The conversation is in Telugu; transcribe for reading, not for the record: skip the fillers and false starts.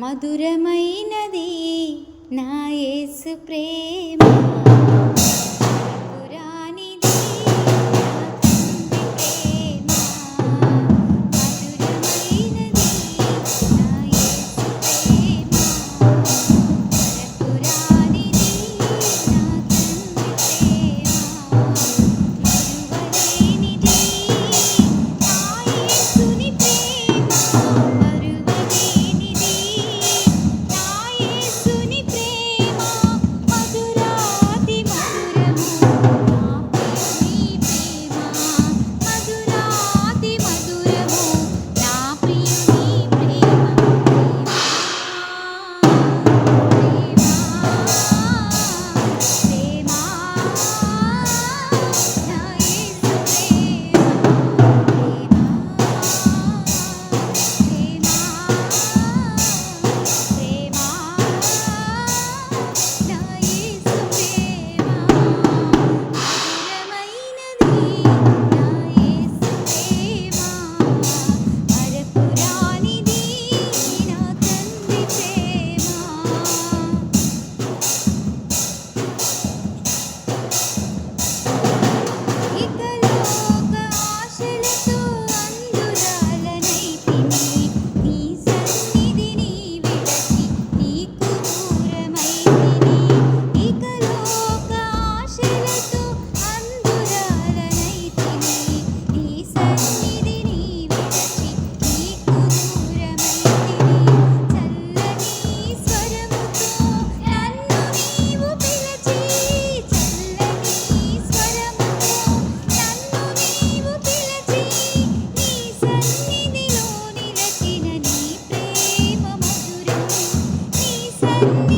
మధురమైనది నా యేసు ప్రేమ, పురానిది నా తండ్రి ప్రేమ. మధురమైనది నా యేసు ప్రేమ, పురానిది నా తండ్రి ప్రేమ. మరువలేనిది నా యేసుని ప్రేమ, మరువలేనిది నా యేసుని ప్రేమ. మధురాతి మధురము నా ప్రియుని ప్రేమ, మధురాతి మధురము నా ప్రియుని ప్రేమ. ప్రేమ నా యేసు ఇకలోక ఆశలతో అందురాలనైతిని, నీ సన్నిధిని విడచి నీకు దూరమైతిని. ఇకలోక ఆశలతో అందురాలనైతిని, నీ సన్నిధిని విడచి నీకు దూరమైతిని. చల్లని స్వరముతో నన్ను నీవు పిలచి, చల్లని స్వరముతో నన్ను నీవు పిలచి, నీ సన్నిధిలో నిలచిన నీ ప్రేమ మధురం, నీ సన్నిధిలో